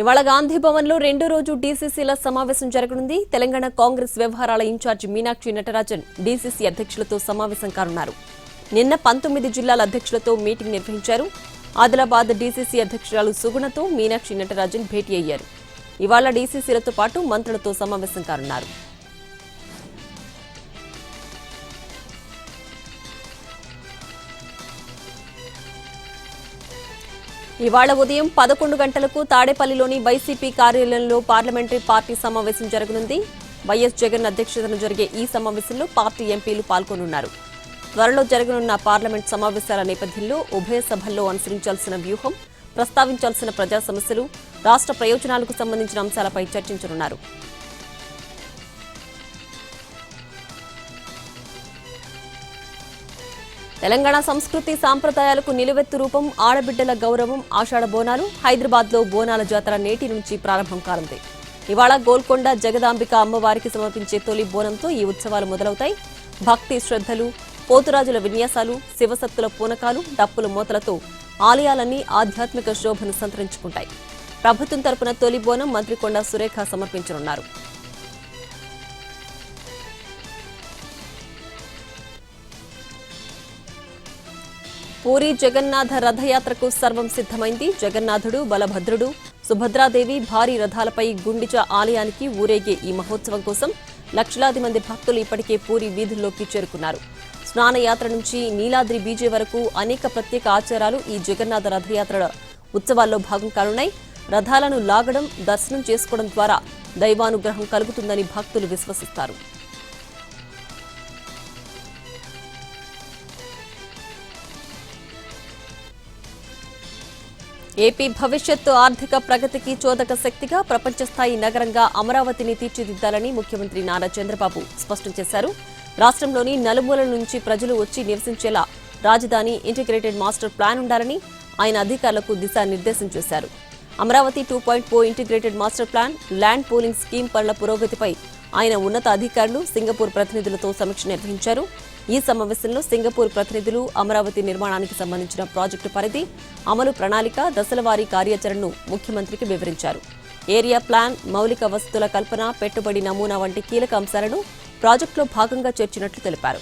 ఇవాళ గాంధీ భవన్లో రెండో రోజు డీసీసీల సమావేశం జరగనుంది. తెలంగాణ కాంగ్రెస్ వ్యవహారాల ఇన్ఛార్జి మీనాక్షి నటరాజన్ డీసీసీ అధ్యక్షులతో సమావేశం కానున్నారు. నిన్న 19 జిల్లాల అధ్యక్షులతో మీటింగ్ నిర్వహించారు. ఆదిలాబాద్ డీసీసీ అధ్యక్షురాలు సుగుణతో మీనాక్షి నటరాజన్ భేటీ అయ్యారు. ఇవాళ డీసీసీలతో పాటు మంత్రులతో సమావేశం కానున్నారు. ఇవాళ ఉదయం 11 గంటలకు తాడేపల్లిలోని వైసీపీ కార్యాలయంలో పార్లమెంటరీ పార్టీ సమావేశం జరగనుంది. వైఎస్ జగన్ అధ్యక్షతన జరిగే ఈ సమావేశంలో పార్టీ ఎంపీలు పాల్గొనున్నారు. త్వరలో జరగనున్న పార్లమెంట్ సమావేశాల నేపథ్యంలో ఉభయ సభల్లో అనుసరించాల్సిన వ్యూహం, ప్రస్తావించాల్సిన ప్రజా సమస్యలు, రాష్ట్ర ప్రయోజనాలకు సంబంధించిన అంశాలపై చర్చించనున్నారు. తెలంగాణ సంస్కృతి సాంప్రదాయాలకు నిలువెత్తు రూపం ఆడబిడ్డల గౌరవం ఆషాఢ బోనాలు. హైదరాబాద్లో బోనాల జాతర నేటి నుంచి ప్రారంభం కానుంది. ఇవాళ గోల్కొండ జగదాంబిక అమ్మవారికి సమర్పించే తొలి బోనంతో ఈ ఉత్సవాలు మొదలవుతాయి. భక్తి శ్రద్ధలు, పోతురాజుల విన్యాసాలు, శివసత్తుల పూనకాలు, డప్పుల మోతలతో ఆలయాలన్నీ ఆధ్యాత్మిక శోభను సంతరించుకుంటాయి. ప్రభుత్వం తరపున తొలి బోనం మంత్రి కొండా సురేఖ సమర్పించనున్నారు. పూరి జగన్నాథ రథయాత్రకు సర్వం సిద్ధమైంది. జగన్నాథుడు, బలభద్రుడు, సుభద్రాదేవి భారీ రథాలపై గుండిచ ఆలయానికి ఊరేగే ఈ మహోత్సవం కోసం లక్షలాది మంది భక్తులు ఇప్పటికే పూరి వీధుల్లోకి చేరుకున్నారు. స్నానయాత్ర నుంచి నీలాద్రి బీజే వరకు అనేక ప్రత్యేక ఆచారాలు ఈ జగన్నాథ రథయాత్ర ఉత్సవాల్లో భాగం కానున్నాయి. రథాలను లాగడం, దర్శనం చేసుకోవడం ద్వారా దైవానుగ్రహం కలుగుతుందని భక్తులు విశ్వసిస్తారు. ఏపీ భవిష్యత్తు ఆర్థిక ప్రగతికి చోదక శక్తిగా, ప్రపంచ స్థాయి నగరంగా అమరావతిని తీర్చిదిద్దాలని ముఖ్యమంత్రి నారా చంద్రబాబు స్పష్టం చేశారు. రాష్ట్రంలోని నలుమూలల నుంచి ప్రజలు వచ్చి నివసించేలా రాజధాని ఇంటిగ్రేటెడ్ మాస్టర్ ప్లాన్ ఉండాలని ఆయన అధికారులకు దిశానిర్దేశం చేశారు. Amaravati 2.0 integrated master plan, land pooling scheme పనుల పురోగతిపై ఆయన ఉన్నత అధికారులు, సింగపూర్ ప్రతినిధులతో సమీక్ష నిర్వహించారు. ఈ సమావేశంలో సింగపూర్ ప్రతినిధులు అమరావతి నిర్మాణానికి సంబంధించిన ప్రాజెక్టు పరిధి, అమలు ప్రణాళిక, దశలవారీ కార్యాచరణను ముఖ్యమంత్రికి వివరించారు. ఏరియా ప్లాన్, మౌలిక వసతుల కల్పన, పెట్టుబడి నమూనా వంటి కీలక అంశాలను ప్రాజెక్టులో భాగంగా చేర్చినట్లు తెలిపారు.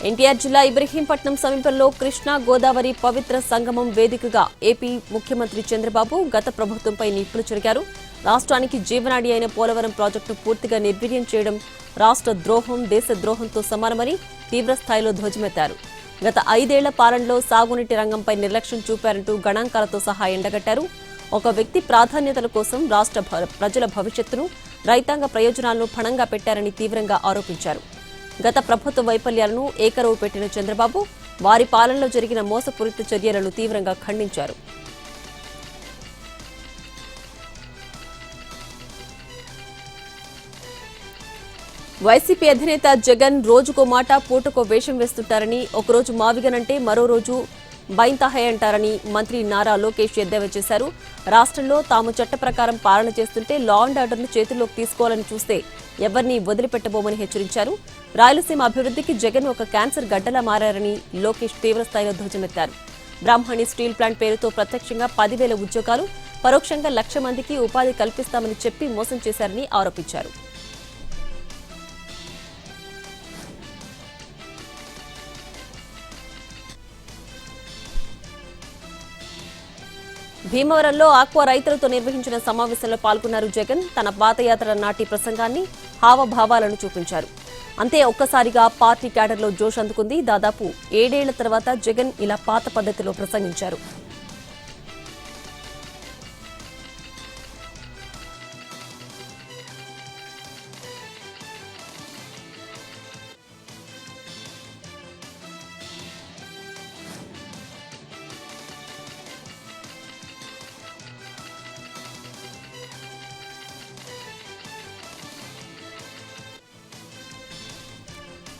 ఎన్టీఆర్ జిల్లా ఇబ్రహీంపట్నం సమీపంలో కృష్ణా గోదావరి పవిత్ర సంగమం వేదికగా ఏపీ ముఖ్యమంత్రి చంద్రబాబు గత ప్రభుత్వంపై నిప్పులు చెరిగారు. రాష్ట్రానికి జీవనాడి అయిన పోలవరం ప్రాజెక్టు పూర్తిగా నిర్వీర్యం చేయడం రాష్ట్ర ద్రోహం, దేశ ద్రోహంతో సమానమని తీవ్రస్థాయిలో ధ్వజమెత్తారు. గత 5 ఏళ్ల పాలనలో సాగునీటి రంగంపై నిర్లక్ష్యం చూపారంటూ గణాంకాలతో సహా ఎండగట్టారు. ఒక వ్యక్తి ప్రాధాన్యతల కోసం రాష్ట్ర ప్రజల భవిష్యత్తును, రైతాంగ ప్రయోజనాలను పణంగా పెట్టారని తీవ్రంగా ఆరోపించారు. గత ప్రభుత్వ వైఫల్యాలను ఏకరవు పెట్టిన చంద్రబాబు వారి పాలనలో జరిగిన మోసపూరిత చర్యలను తీవ్రంగా ఖండించారు. వైసీపీ అధినేత జగన్ రోజుకో మాట, పూటకో వేషం వేస్తుంటారని, ఒకరోజు మావిగనంటే మరో రోజు బైంతాహే అంటారని మంత్రి నారా లోకేష్ ఎద్దేవా చేశారు. రాష్ట్రంలో తాము చట్ట ప్రకారం పాలన చేస్తుంటే లా అండ్ ఆర్డర్ను చేతుల్లోకి తీసుకోవాలని చూస్తే ఎవరిని వదిలిపెట్టబోమని హెచ్చరించారు. రాయలసీమ అభివృద్ధికి జగన్ ఒక క్యాన్సర్ గడ్డలా మారారని లోకేష్ తీవ్రస్థాయిలో ధ్వజమెత్తారు. బ్రాహ్మణి స్టీల్ ప్లాంట్ పేరుతో ప్రత్యక్షంగా 10,000 ఉద్యోగాలు, పరోక్షంగా 1,00,000 మందికి ఉపాధి కల్పిస్తామని చెప్పి మోసం చేశారని ఆరోపించారు. భీమవరంలో ఆక్వా రైతులతో నిర్వహించిన సమావేశంలో పాల్గొన్నారు జగన్. తన పాదయాత్ర నాటి ప్రసంగాన్ని, హావభావాలను చూపించారు. అంతే ఒక్కసారిగా పార్టీ క్యాడర్లో జోష్ అందుకుంది. దాదాపు 7 ఏళ్ల తర్వాత జగన్ ఇలా పాత పద్ధతిలో ప్రసంగించారు.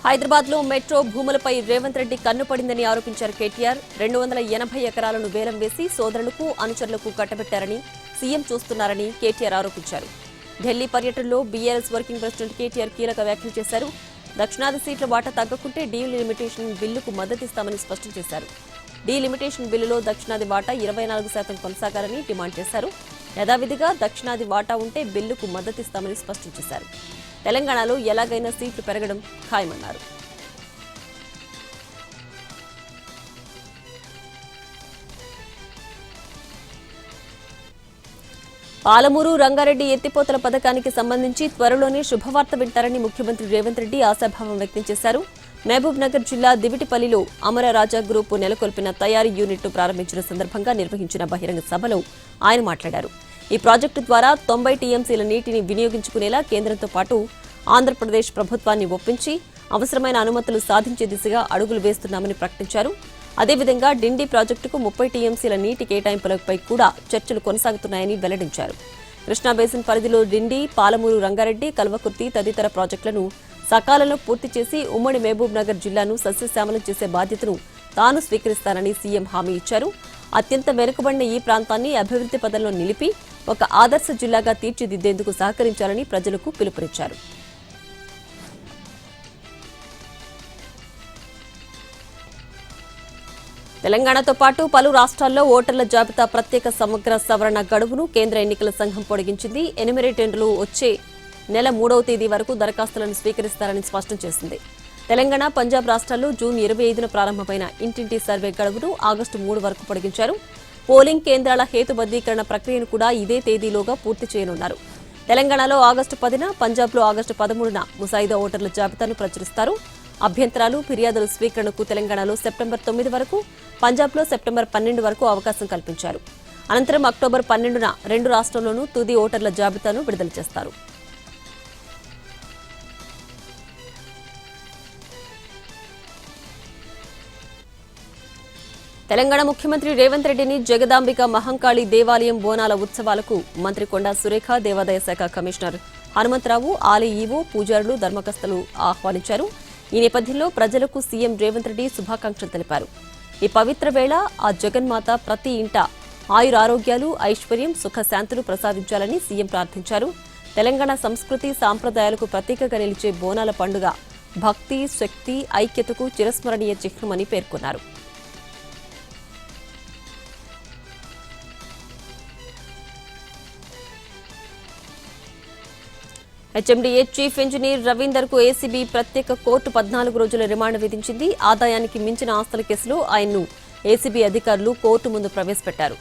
హైదరాబాద్లో మెట్రో భూములపై రేవంత్ రెడ్డి కన్నుపడిందని ఆరోపించారు కేటీఆర్. 280 ఎకరాలను వేలం వేసి సోదరులకు, అనుచరులకు కట్టబెట్టారని సీఎం చూస్తున్నారని కేటీఆర్ ఆరోపించారు. ఢిల్లీ పర్యటనలో బీఆర్ఎస్ వర్కింగ్ ప్రెసిడెంట్ కేటీఆర్ కీలక వ్యాఖ్యలు చేశారు. దక్షిణాది సీట్ల వాటా తగ్గకుంటే డీలిమిటేషన్ బిల్లుకు మద్దతిస్తామని స్పష్టం చేశారు. డీలిమిటేషన్ బిల్లులో దక్షిణాది వాటా 24% కొనసాగాలని డిమాండ్ చేశారు. యథావిధిగా దక్షిణాది వాటా ఉంటే బిల్లుకు మద్దతిస్తామని స్పష్టం చేశారు. తెలంగాణలో ఎలాగైనా సీట్లు పెరగడం ఖాయమన్నారు. పాలమూరు రంగారెడ్డి ఎత్తిపోతల పథకానికి సంబంధించి త్వరలోనే శుభవార్త వింటారని ముఖ్యమంత్రి రేవంత్ రెడ్డి ఆశాభావం వ్యక్తం చేశారు. మహబూబ్ నగర్ జిల్లా దివిటిపల్లిలో అమరరాజా గ్రూపు నెలకొల్పిన తయారీ యూనిట్ను ప్రారంభించిన సందర్భంగా నిర్వహించిన బహిరంగ సభలో ఆయన మాట్లాడారు. ఈ ప్రాజెక్టు ద్వారా 90 టీఎంసీల నీటిని వినియోగించుకునేలా కేంద్రంతో పాటు ఆంధ్రప్రదేశ్ ప్రభుత్వాన్ని ఒప్పించి అవసరమైన అనుమతులు సాధించే దిశగా అడుగులు వేస్తున్నామని ప్రకటించారు. అదేవిధంగా డిండి ప్రాజెక్టుకు 30 టీఎంసీల నీటి కేటాయింపులపై కూడా చర్చలు కొనసాగుతున్నాయని వెల్లడించారు. కృష్ణా బేసిన్ పరిధిలో డిండి, పాలమూరు రంగారెడ్డి, కల్వకుర్తి తదితర ప్రాజెక్టులను సకాలంలో పూర్తి చేసి ఉమ్మడి మహబూబ్ నగర్ జిల్లాను సస్యశ్యామలం చేసే బాధ్యతను తాను స్వీకరిస్తానని సీఎం హామీ ఇచ్చారు. అత్యంత వెనుకబడిన ఈ ప్రాంతాన్ని అభివృద్ధి పదంలో నిలిపి ఒక ఆదర్శ జిల్లాగా తీర్చిదిద్దేందుకు సహకరించాలని ప్రజలకు పిలుపునిచ్చారు. తెలంగాణతో పాటు పలు రాష్ట్రాల్లో ఓటర్ల జాబితా ప్రత్యేక సమగ్ర సవరణ గడువును కేంద్ర ఎన్నికల సంఘం పొడిగించింది. ఎనిమిరేటెండ్లు వచ్చే నెల 3వ తేదీ వరకు దరఖాస్తులను స్వీకరిస్తారని స్పష్టం చేసింది. తెలంగాణ, పంజాబ్ రాష్ట్రాల్లో జూన్ 25న ప్రారంభమైన ఇంటింటి సర్వే గడువును ఆగస్టు 3 వరకు పొడిగించారు. పోలింగ్ కేంద్రాల హేతుబద్దీకరణ ప్రక్రియను కూడా ఇదే తేదీలోగా పూర్తి చేయనున్నారు. తెలంగాణలో ఆగస్టు 10న, పంజాబ్లో ఆగస్టు 13న ముసాయిదా ఓటర్ల జాబితాను ప్రచురిస్తారు. అభ్యంతరాలు, ఫిర్యాదుల స్వీకరణకు తెలంగాణలో సెప్టెంబర్ 9 వరకు, పంజాబ్లో సెప్టెంబర్ 12 వరకు అవకాశం కల్పించారు. అనంతరం అక్టోబర్ 12న 2 రాష్ట్రాల్లోనూ తుది ఓటర్ల జాబితాను విడుదల చేస్తారు. తెలంగాణ ముఖ్యమంత్రి రేవంత్ రెడ్డిని జగదాంబిక మహంకాళి దేవాలయం బోనాల ఉత్సవాలకు మంత్రి కొండా సురేఖ, దేవాదాయ శాఖ కమిషనర్ హనుమంతరావు, ఆలయ ఈవో, పూజారులు, ధర్మకర్తలు ఆహ్వానించారు. ఈ నేపథ్యంలో ప్రజలకు సీఎం రేవంత్ రెడ్డి శుభాకాంక్షలు తెలిపారు. ఈ పవిత్ర వేళ ఆ జగన్మాత ప్రతి ఇంట ఆయురారోగ్యాలు, ఐశ్వర్యం, సుఖశాంతులు ప్రసాదించాలని సీఎం ప్రార్థించారు. తెలంగాణ సంస్కృతి, సాంప్రదాయాలకు ప్రతీకగా నిలిచే బోనాల పండుగ భక్తి, శక్తి, ఐక్యతకు చిరస్మరణీయ చిహ్నమని పేర్కొన్నారు. హెచ్ఎండీఏ చీఫ్ ఇంజనీర్ రవీందర్ కు ఏసీబీ ప్రత్యేక కోర్టు 14 రోజుల రిమాండ్ విధించింది. ఆదాయానికి మించిన ఆస్తుల కేసులో ఆయన్ను ఏసీబీ అధికారులు కోర్టు ముందు ప్రవేశపెట్టారు.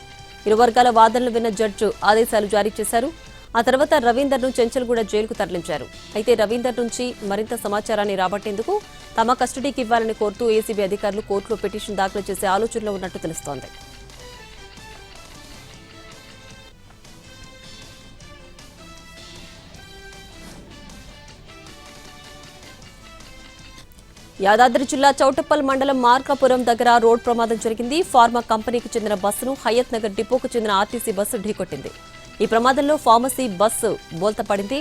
ఇరు వర్గాల వాదనలు విన్న జడ్జి ఆదేశాలు జారీ చేశారు. ఆ తర్వాత రవీందర్ ను చెంచల్గూడ జైలుకు తరలించారు. అయితే రవీందర్ నుంచి మరింత సమాచారాన్ని రాబట్టేందుకు తమ కస్టడీకి ఇవ్వాలని కోరుతూ ఏసీబీ అధికారులు కోర్టులో పిటిషన్ దాఖలు చేసే ఆలోచనలో ఉన్నట్టు తెలుస్తోంది. యాదాద్రి జిల్లా చౌటప్పల్ మండలం మార్కాపురం దగ్గర రోడ్ ప్రమాదం జరిగింది. ఫార్మా కంపెనీకి చెందిన బస్సును హయత్ నగర్ డిపోకు చెందిన ఆర్టీసీ బస్సు ఢీకొట్టింది. ఈ ప్రమాదంలో ఫార్మసీ బస్సు బోల్తపడింది.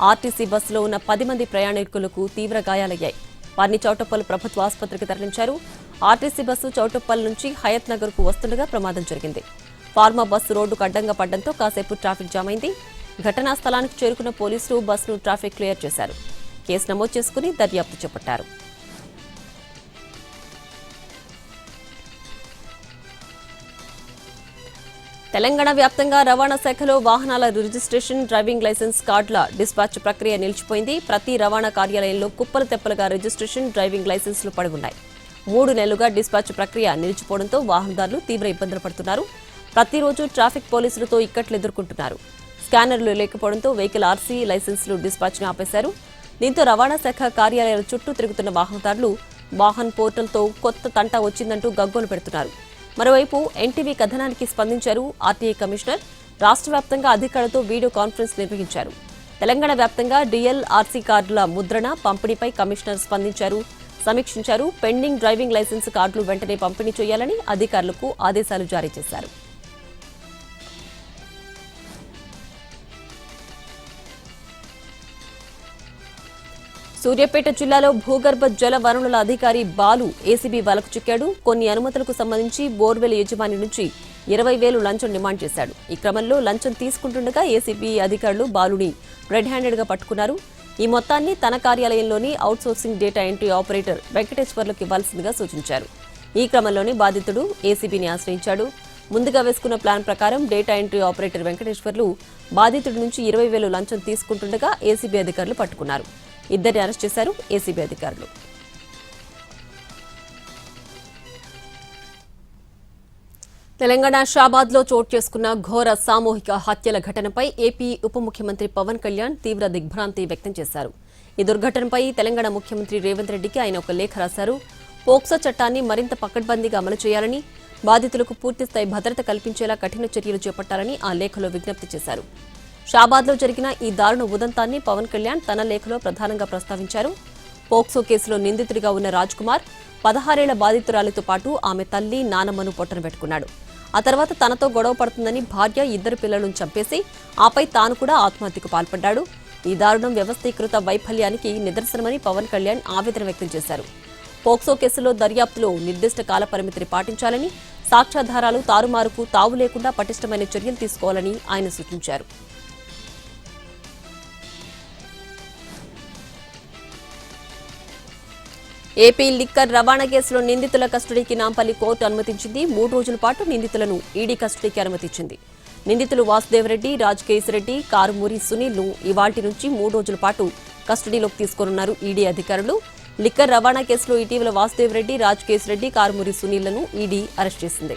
ఆర్టీసీ బస్సులో ఉన్న 10 మంది ప్రయాణికులకు తీవ్ర గాయాలయ్యాయి. వారిని చౌటప్పల్ ప్రభుత్వ ఆసుపత్రికి తరలించారు. ఆర్టీసీ బస్సు చౌటప్పల్ నుంచి హయత్ నగర్ కు వస్తుండగా ప్రమాదం జరిగింది. ఫార్మా బస్సు రోడ్డుకు అడ్డంగా పడడంతో కాసేపు ట్రాఫిక్ జామ్ అయింది. ఘటనా స్థలానికి చేరుకున్న పోలీసులు బస్సును ట్రాఫిక్ క్లియర్ చేశారు. కేసు నమోదు చేసుకుని దర్యాప్తు చేపట్టారు. తెలంగాణ వ్యాప్తంగా రవాణా శాఖలో వాహనాల రిజిస్ట్రేషన్, డ్రైవింగ్ లైసెన్స్ కార్డుల డిస్పాచ్ ప్రక్రియ నిలిచిపోయింది. ప్రతి రవాణా కార్యాలయంలో కుప్పలు తెప్పలుగా రిజిస్ట్రేషన్, డ్రైవింగ్ లైసెన్సులు పడున్నాయి. 3 నెలలుగా డిస్పాచ్ ప్రక్రియ నిలిచిపోవడంతో వాహనదారులు తీవ్ర ఇబ్బందులు పడుతున్నారు. ప్రతిరోజు ట్రాఫిక్ పోలీసులతో ఇక్కట్లు ఎదుర్కొంటున్నారు. స్కానర్లు లేకపోవడంతో వెహికల్ ఆర్సీ, లైసెన్సులు డిస్పాచ్ను ఆపేశారు. దీంతో రవాణా శాఖ కార్యాలయాల చుట్టూ తిరుగుతున్న వాహనదారులు వాహన్ పోర్టల్తో కొత్త తంటా వచ్చిందంటూ గగ్గోలు పెడుతున్నారు. మరోవైపు ఎన్టీవీ కథనానికి స్పందించారు ఆర్టీఏ కమిషనర్. రాష్ట్ర వ్యాప్తంగా అధికారులతో వీడియో కాన్ఫరెన్స్ నిర్వహించారు. తెలంగాణ వ్యాప్తంగా డిఎల్, ఆర్సీ కార్డుల ముద్రణ, పంపిణీపై కమిషనర్ స్పందించారు, సమీక్షించారు. పెండింగ్ డ్రైవింగ్ లైసెన్స్ కార్డులు వెంటనే పంపిణీ చేయాలని అధికారులకు ఆదేశాలు జారీ చేశారు. సూర్యాపేట జిల్లాలో భూగర్భ జల వనరుల అధికారి బాలు ఏసీబీ వలకు చిక్కాడు. కొన్ని అనుమతులకు సంబంధించి బోర్వెల్ యజమాని నుంచి 20,000 లంచం డిమాండ్ చేశాడు. ఈ క్రమంలో లంచం తీసుకుంటుండగా ఏసీబీ అధికారులు బాలుని రెడ్ హ్యాండెడ్ గా పట్టుకున్నారు. ఈ మొత్తాన్ని తన కార్యాలయంలోని అవుట్సోర్సింగ్ డేటా ఎంట్రీ ఆపరేటర్ వెంకటేశ్వర్లకు ఇవ్వాల్సిందిగా సూచించారు. ఈ క్రమంలోనే బాధితుడు ఏసీబీని ఆశ్రయించాడు. ముందుగా వేసుకున్న ప్లాన్ ప్రకారం డేటా ఎంట్రీ ఆపరేటర్ వెంకటేశ్వర్లు బాధితుడి నుంచి 20,000 లంచం తీసుకుంటుండగా ఏసీబీ అధికారులు పట్టుకున్నారు. ఇద్దరిని అరెస్ట్ చేశారు ఏసీబీ అధికారులు. తెలంగాణ షాబాద్లో చోటు చేసుకున్న ఘోర సామూహిక హత్యల ఘటనపై ఏపీ ఉప ముఖ్యమంత్రి పవన్ కళ్యాణ్ తీవ్ర దిగ్భ్రాంతి వ్యక్తం చేశారు. ఈ దుర్ఘటనపై తెలంగాణ ముఖ్యమంత్రి రేవంత్ రెడ్డికి ఆయన ఒక లేఖ రాశారు. పోక్సో చట్టాన్ని మరింత పకడ్బందీగా అమలు చేయాలని, బాధితులకు పూర్తిస్థాయి భద్రత కల్పించేలా కఠిన చర్యలు చేపట్టాలని ఆ లేఖలో విజ్ఞప్తి చేశారు. షాబాద్లో జరిగిన ఈ దారుణ ఉదంతాన్ని పవన్ కళ్యాణ్ తన లేఖలో ప్రధానంగా ప్రస్తావించారు. పోక్సో కేసులో నిందితుడిగా ఉన్న రాజ్ కుమార్ 16 ఏళ్ల బాధితురాలితో పాటు ఆమె తల్లి, నానమ్మను పొట్టన పెట్టుకున్నాడు. ఆ తర్వాత తనతో గొడవ పడుతుందని భార్య, 2 పిల్లలను చంపేసి ఆపై తాను కూడా ఆత్మహత్యకు పాల్పడ్డాడు. ఈ దారుణం వ్యవస్థీకృత వైఫల్యానికి నిదర్శనమని పవన్ కళ్యాణ్ ఆవేదన వ్యక్తం చేశారు. పోక్సో కేసులో దర్యాప్తులో నిర్దిష్ట కాల పరిమితిని పాటించాలని, సాక్ష్యాధారాలు తారుమారుకు తావు లేకుండా పటిష్టమైన చర్యలు తీసుకోవాలని ఆయన సూచించారు. ఏపీ లిక్కర్ రవాణా కేసులో నిందితుల కస్టడీకి నాంపల్లి కోర్టు అనుమతించింది. 3 రోజుల పాటు నిందితులను ఈడీ కస్టడీకి అనుమతించింది. నిందితులు వాసుదేవరెడ్డి, రాజ్కేశ్రెడ్డి, కారుమూరి సునీల్ను ఇవాల్టి నుంచి 3 రోజుల పాటు కస్టడీలోకి తీసుకోనున్నారు ఈడీ అధికారులు. లిక్కర్ రవాణా కేసులో ఇటీవల వాసుదేవరెడ్డి, రాజ్కేశ్రెడ్డి, కారుమూరి సునీల్లను ఈడీ అరెస్ట్ చేసింది.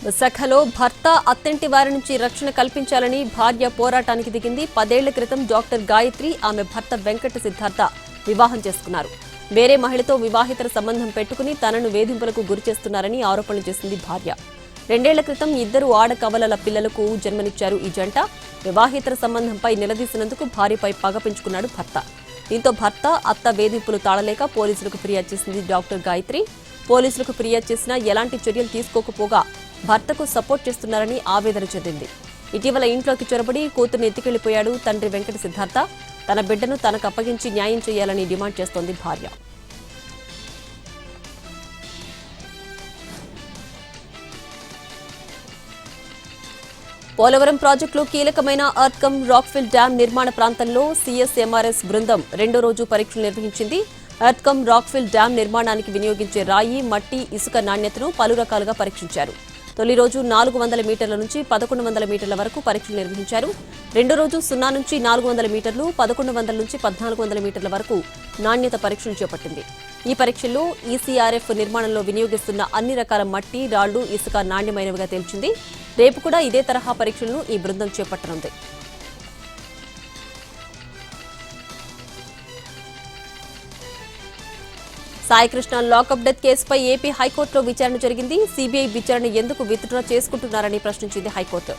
విశాఖలో భర్త, అత్తింటి వారి నుంచి రక్షణ కల్పించాలని భార్య పోరాటానికి దిగింది. 10 ఏళ్ల క్రితం డాక్టర్ గాయత్రి, ఆమె భర్త వెంకట సిద్ధార్థ వివాహం చేసుకున్నారు. వేరే మహిళతో వివాహితర సంబంధం పెట్టుకుని తనను వేధింపులకు గురిచేస్తున్నారని ఆరోపణలు చేసింది భార్య. 2 ఏళ్ల క్రితం 2 ఆడకవలల పిల్లలకు జన్మనిచ్చారు ఈ జంట. వివాహితర సంబంధంపై నిలదీసినందుకు భార్యపై పగ పెంచుకున్నాడు భర్త. దీంతో భర్త, అత్త వేధింపులు తాళలేక పోలీసులకు ఫిర్యాదు చేసింది డాక్టర్ గాయత్రి. పోలీసులకు ఫిర్యాదు చేసినా ఎలాంటి చర్యలు తీసుకోకపోగా భర్తకు సపోర్ట్ చేస్తున్నారని ఆవేదన చెందింది. ఇటీవల ఇంట్లోకి చొరబడి కూతుర్ని ఎత్తికెళ్లిపోయాడు తండ్రి వెంకట సిద్ధార్థ. తన బిడ్డను తనకు అప్పగించి న్యాయం చేయాలని డిమాండ్ చేస్తోంది భార్య. పోలవరం ప్రాజెక్టులో కీలకమైన ఎర్త్కమ్ రాక్ఫిల్ డ్యాం నిర్మాణ ప్రాంతంలో సిఎస్ఎంఆర్ఎస్ బృందం 2వ రోజు పరీక్షలు నిర్వహించింది. ఎర్త్కమ్ రాక్ఫిల్ డ్యాం నిర్మాణానికి వినియోగించే రాయి, మట్టి, ఇసుక నాణ్యతను పలు రకాలుగా పరీక్షించారు. తొలి రోజు 400 మీటర్ల నుంచి 1100 మీటర్ల వరకు పరీక్షలు నిర్వహించారు. రెండో రోజు 0 నుంచి 400 మీటర్లు, 1100 నుంచి 1400 మీటర్ల వరకు నాణ్యత పరీక్షలు చేపట్టింది. ఈ పరీక్షల్లో ఈసీఆర్ఎఫ్ నిర్మాణంలో వినియోగిస్తున్న అన్ని రకాల మట్టి, రాళ్లు, ఇసుక నాణ్యమైనవిగా తేల్చింది. రేపు కూడా ఇదే తరహా పరీక్షలను ఈ బృందం చేపట్టనుంది. సాయికృష్ణ లాకప్ డెత్ కేసుపై ఏపీ హైకోర్టులో విచారణ జరిగింది. సీబీఐ విచారణ ఎందుకు విత్డ్రా చేసుకుంటున్నారని ప్రశ్నించింది హైకోర్టు.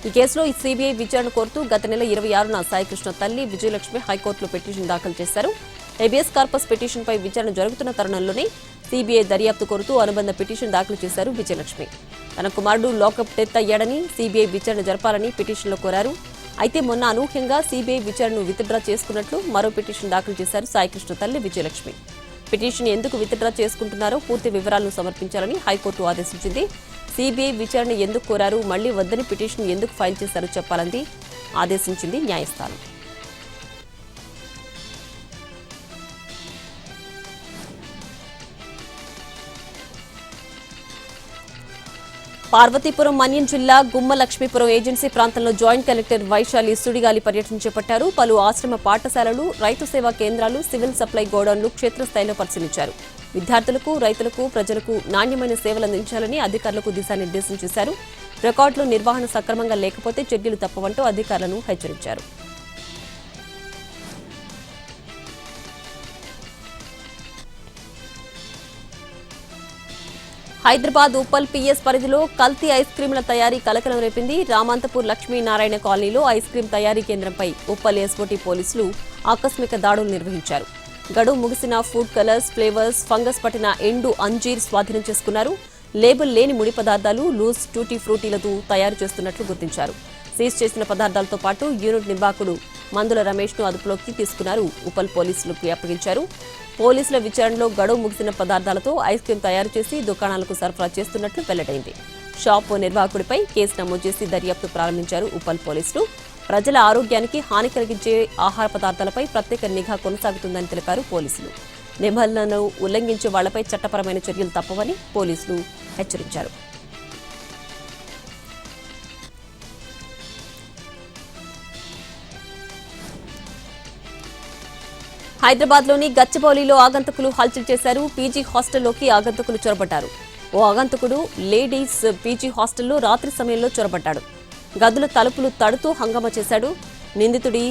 ఈ కేసులో సీబీఐ విచారణ కోరుతూ గత నెల 26న సాయికృష్ణ తల్లి విజయలక్ష్మి హైకోర్టులో పిటిషన్ దాఖలు చేశారు. హెబియస్ కార్పస్ పిటిషన్పై విచారణ జరుగుతున్న తరుణంలోనే సీబీఐ దర్యాప్తు కోరుతూ అనుబంధ పిటిషన్ దాఖలు చేశారు విజయలక్ష్మి. తన కుమారుడు లాకప్ డెత్ అయ్యాడని సీబీఐ విచారణ జరపాలని పిటిషన్లో కోరారు. అయితే మొన్న అనూహ్యంగా సీబీఐ విచారణను విత్డ్రా చేసుకున్నట్లు మరో పిటిషన్ దాఖలు చేశారు సాయికృష్ణ తల్లి విజయలక్ష్మి. పిటిషన్ ఎందుకు విత్డ్రా చేసుకుంటున్నారో పూర్తి వివరాలను సమర్పించాలని హైకోర్టు ఆదేశించింది. సీబీఐ విచారణ ఎందుకు కోరారు, మళ్లీ వద్దని పిటిషన్ ఎందుకు ఫైల్ చేశారో చెప్పాలని ఆదేశించింది న్యాయస్థానం. పార్వతీపురం మన్యం జిల్లా గుమ్మ లక్ష్మీపురం ఏజెన్సీ ప్రాంతంలో జాయింట్ కలెక్టర్ వైశాలి సుడిగాలి పర్యటన చేపట్టారు. పలు ఆశ్రమ పాఠశాలలు, రైతు సేవా కేంద్రాలు, సివిల్ సప్లై గోడౌన్లు క్షేత్రస్థాయిలో పరిశీలించారు. విద్యార్థులకు, రైతులకు, ప్రజలకు నాణ్యమైన సేవలు అందించాలని అధికారులకు దిశానిర్దేశం చేశారు. రికార్డులు నిర్వహణ సక్రమంగా లేకపోతే చర్యలు తప్పవంటూ అధికారులను హెచ్చరించారు. హైదరాబాద్ ఉప్పల్ పీఎస్ పరిధిలో కల్తీ ఐస్ క్రీంల తయారీ కలకలం రేపింది. రామంతపూర్ లక్ష్మీనారాయణ కాలనీలో ఐస్ క్రీం తయారీ కేంద్రంపై ఉప్పల్ ఎస్ఓటీ పోలీసులు ఆకస్మిక దాడులు నిర్వహించారు. గడువు ముగిసిన ఫుడ్ కలర్స్, ఫ్లేవర్స్, ఫంగస్ పట్టిన ఎండు అంజీర్ స్వాధీనం చేసుకున్నారు. లేబుల్ లేని ముడి పదార్థాలు, లూజ్ టూటీ ఫ్రూటీలతో తయారు చేస్తున్నట్లు గుర్తించారు. సీజ్ చేసిన పదార్థాలతో పాటు యూనిట్ నిర్వాహకుడు మందుల రమేష్ ను అదుపులోకి తీసుకున్నారు. ఉప్పల్ పోలీసులకు అప్పగించారు. పోలీసుల విచారణలో గడువు ముగిసిన పదార్థాలతో ఐస్ క్రీం తయారు చేసి దుకాణాలకు సరఫరా చేస్తున్నట్లు వెల్లడైంది. షాపు నిర్వాహకుడిపై కేసు నమోదు చేసి దర్యాప్తు ప్రారంభించారు ఉప్పల్ పోలీసులు. ప్రజల ఆరోగ్యానికి హాని కలిగించే ఆహార పదార్థాలపై ప్రత్యేక నిఘా కొనసాగుతుందని తెలిపారు పోలీసులు. నిబంధనలను ఉల్లంఘించే వాళ్లపై చట్టపరమైన చర్యలు తప్పవని పోలీసులు హెచ్చరించారు. హైదరాబాద్లోని గచ్చిబౌలిలో ఆగంతకులు హల్చల్ చేశారు. పీజీ హాస్టల్లోకి ఆగంతకులు చొరబడ్డారు. ఓ ఆగంతకుడు లేడీస్ పీజీ హాస్టల్లో రాత్రి సమయంలో చొరబడ్డాడు. గదుల తలుపులు తడుతూ హంగామా చేశాడు. నిందితుడి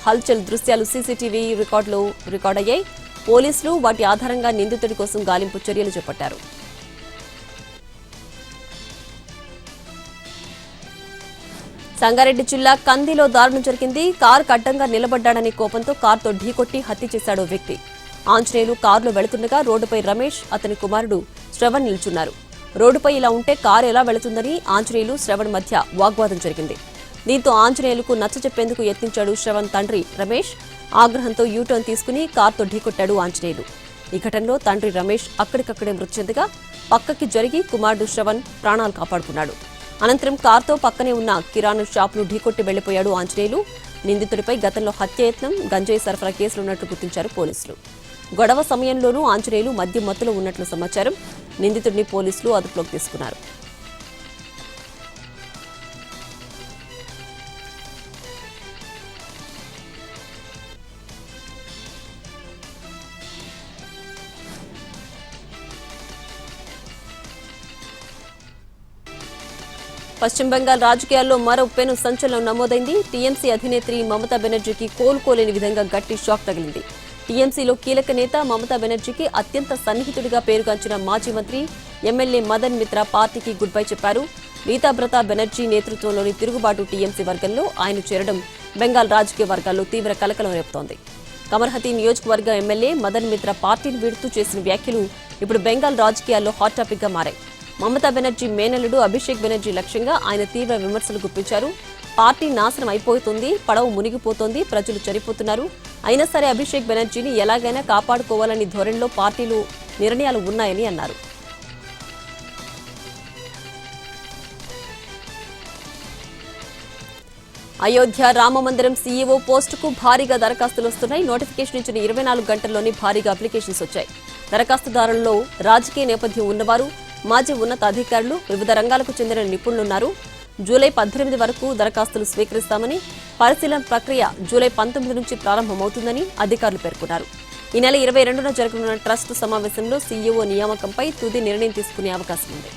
హల్చల్ దృశ్యాలు సీసీటీవీ రికార్డులో రికార్డయ్యాయి. పోలీసులు వాటి ఆధారంగా నిందితుడి కోసం గాలింపు చర్యలు చేపట్టారు. సంగారెడ్డి జిల్లా కందిలో దారుణం జరిగింది. కారు అడ్డంగా నిలబడ్డాడనే కోపంతో కారుతో ఢీకొట్టి హత్య చేశాడు వ్యక్తి. ఆంజనేయులు కారులో వెళుతుండగా రోడ్డుపై రమేష్, అతని కుమారుడు శ్రవణ్ నిల్చున్నారు. రోడ్డుపై ఇలా ఉంటే కారు ఎలా వెళుతుందని ఆంజనేయులు, శ్రవణ్ మధ్య వాగ్వాదం జరిగింది. దీంతో ఆంజనేయులకు నచ్చచెప్పేందుకు యత్నించాడు శ్రవణ్ తండ్రి రమేష్. ఆగ్రహంతో యూటర్న్ తీసుకుని కారుతో ఢీకొట్టాడు ఆంజనేయులు. ఈ ఘటనలో తండ్రి రమేష్ అక్కడికక్కడే మృతి చెందగా పక్కకి జరిగి కుమారుడు శ్రవణ్ ప్రాణాలు కాపాడుకున్నాడు. అనంతరం కారుతో పక్కనే ఉన్న కిరాణా షాపును ఢీకొట్టి వెళ్లిపోయాడు ఆంజనేయులు. నిందితుడిపై గతంలో హత్యాయత్నం, గంజాయి సరఫరా కేసులున్నట్లు గుర్తించారు పోలీసులు. గొడవ సమయంలోనూ ఆంజనేయులు మద్యం మత్తులో ఉన్నట్లు సమాచారం. నిందితుడిని పోలీసులు అదుపులోకి తీసుకున్నారు. పశ్చిమ బెంగాల్ రాజకీయాల్లో మరో పెను సంచలనం నమోదైంది. టీఎంసీ అధినేత్రి మమతా బెనర్జీకి కోలుకోలేని విధంగా గట్టి షాక్ తగిలింది. టీఎంసీలో కీలక నేత మమతా బెనర్జీకి అత్యంత సన్నిహితుడిగా పేరుగాంచిన మాజీ మంత్రి, ఎమ్మెల్యే మదన్ మిత్రా పార్టీకి గుడ్ బై చెప్పారు. రీతాబ్రత బెనర్జీ నేతృత్వంలోని తిరుగుబాటు టీఎంసీ వర్గంలో ఆయన చేరడం బెంగాల్ రాజకీయ వర్గాల్లో తీవ్ర కలకలం రేపుతోంది. కమర్హతి నియోజకవర్గ ఎమ్మెల్యే మదన్ మిత్రా పార్టీని వీడుతూ చేసిన వ్యాఖ్యలు ఇప్పుడు బెంగాల్ రాజకీయాల్లో హాట్ టాపిక్ గా మారాయి. మమతా బెనర్జీ మేనల్లుడు అభిషేక్ బెనర్జీ లక్ష్యంగా ఆయన తీవ్ర విమర్శలు గుప్పించారు. పార్టీ నాశనం అయిపోతుంది, పడవ మునిగిపోతోంది, ప్రజలు చనిపోతున్నారు. అయినా సరే అభిషేక్ బెనర్జీని ఎలాగైనా కాపాడుకోవాలని ధోరణిలో పార్టీలు నిర్ణయాలు ఉన్నాయని అన్నారు. అయోధ్య రామమందిరం సీఈఓ పోస్టుకు భారీగా దరఖాస్తులు వస్తున్నాయి. నోటిఫికేషన్ ఇచ్చిన 24 గంటల్లోనే భారీగా అప్లికేషన్స్ వచ్చాయి. దరఖాస్తుదారుల్లో రాజకీయ నేపథ్యం ఉన్నవారు, మాజీ ఉన్నత అధికారులు, వివిధ రంగాలకు చెందిన నిపుణులున్నారు. జూలై 18 వరకు దరఖాస్తులు స్వీకరిస్తామని, పరిశీలన ప్రక్రియ జూలై 19 నుంచి ప్రారంభమవుతుందని అధికారులు పేర్కొన్నారు. ఈ నెల 22న జరగనున్న ట్రస్ట్ సమావేశంలో సీఈఓ నియామకంపై తుది నిర్ణయం తీసుకునే అవకాశం ఉంది.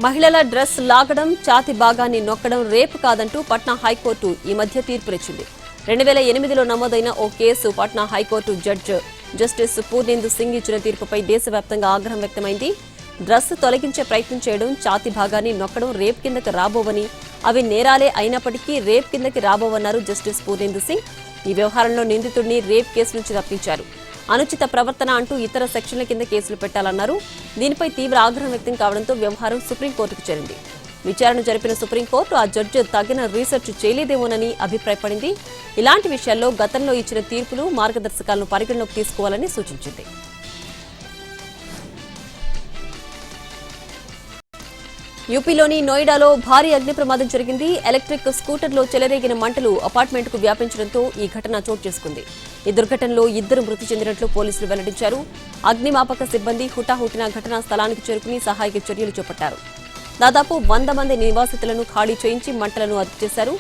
మహిళల డ్రెస్ లాగడం, ఛాతి భాగాన్ని నొక్కడం రేపు కాదంటూ పట్నా హైకోర్టు ఈ మధ్య తీర్పునిచ్చింది. 2008లో నమోదైన ఓ కేసు పట్నా హైకోర్టు జస్టిస్ పూర్ణేందు సింగ్ ఇచ్చిన తీర్పుపై దేశవ్యాప్తంగా ఆగ్రహం వ్యక్తమైంది. డ్రెస్ తొలగించే ప్రయత్నం చేయడం, ఛాతి భాగాన్ని నొక్కడం రేప్ కిందకి రాబోవని, అవి నేరాలే అయినప్పటికీ రేప్ కిందకి రాబోవన్నారు జస్టిస్ పూర్ణేందు సింగ్. ఈ వ్యవహారంలో నిందితుడిని రేప్ కేసు నుంచి తప్పించారు. అనుచిత ప్రవర్తన అంటూ ఇతర సెక్షన్ల కింద కేసులు పెట్టాలన్నారు. దీనిపై తీవ్ర ఆగ్రహం వ్యక్తం కావడంతో వ్యవహారం సుప్రీంకోర్టుకు చేరింది. విచారణ జరిపిన సుప్రీంకోర్టు ఆ జడ్జి తగిన రీసెర్చ్ చేయలేదేమోనని అభిప్రాయపడింది. ఇలాంటి విషయాల్లో గతంలో ఇచ్చిన తీర్పులు, మార్గదర్శకాలను పరిగణలోకి తీసుకోవాలని సూచించింది. యూపీలోని నోయిడాలో భారీ అగ్ని ప్రమాదం జరిగింది. ఎలక్ట్రిక్ స్కూటర్లో చెలరేగిన మంటలు అపార్ట్మెంట్కు వ్యాపించడంతో ఈ ఘటన చోటు చేసుకుంది. ఈ దుర్ఘటనలో 2 మృతి చెందినట్లు పోలీసులు వెల్లడించారు. అగ్నిమాపక సిబ్బంది హుటాహుటిన ఘటనా స్థలానికి చేరుకుని సహాయక చర్యలు చేపట్టారు. దాదాపు 100 మంది నివాసితులను ఖాళీ చేయించి మంటలను అదుపు చేశారు.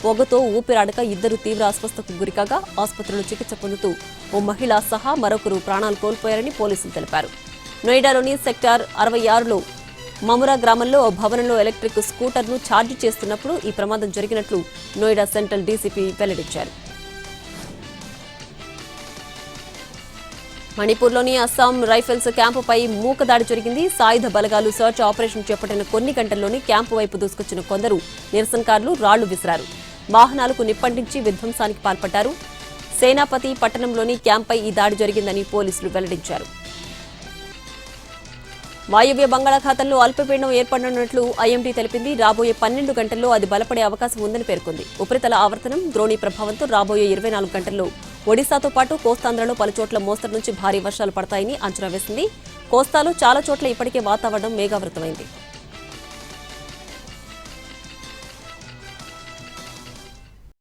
పొగతో ఊపిరాడక 2 తీవ్ర అస్వస్థతకు గురికాగా ఆసుపత్రిలో చికిత్స పొందుతూ ఓ మహిళ సహా మరొకరు ప్రాణాలు కోల్పోయారని పోలీసులు తెలిపారు. నోయిడాలోని సెక్టార్ 66లో మమురా గ్రామంలో ఓ భవనంలో ఎలక్ట్రిక్ స్కూటర్ను ఛార్జ్ చేస్తున్నప్పుడు ఈ ప్రమాదం జరిగినట్లు నోయిడా సెంట్రల్ డీసీపీ వెల్లడించారు. మణిపూర్లోని అస్సాం రైఫిల్స్ క్యాంపుపై మూకదాడి జరిగింది. సాయుధ బలగాలు సర్చ్ ఆపరేషన్ చేపట్టిన కొన్ని గంటల్లోనే క్యాంపు వైపు దూసుకొచ్చిన కొందరు నిరసనకారులు రాళ్లు విసిరారు. వాహనాలకు నిప్పంటించి విధ్వంసానికి పాల్పడ్డారు. సేనాపతి పట్టణంలోని క్యాంపై ఈ దాడి జరిగిందని పోలీసులు వెల్లడించారు. వాయువ్య బంగాళాఖాతంలో అల్పపీడనం ఏర్పడనున్నట్లు ఐఎండీ తెలిపింది. రాబోయే 12 గంటల్లో అది బలపడే అవకాశం ఉందని పేర్కొంది. ఉపరితల ఆవర్తనం ద్రోణి ప్రభావంతో రాబోయే 24 గంటల్లో ఒడిశాతో పాటు కోస్తాంధ్రలో పలుచోట్ల మోస్తరు నుంచి భారీ వర్షాలు పడతాయని అంచనా వేసింది. కోస్తాలో చాలా చోట్ల ఇప్పటికే వాతావరణం మేఘావృతమైంది.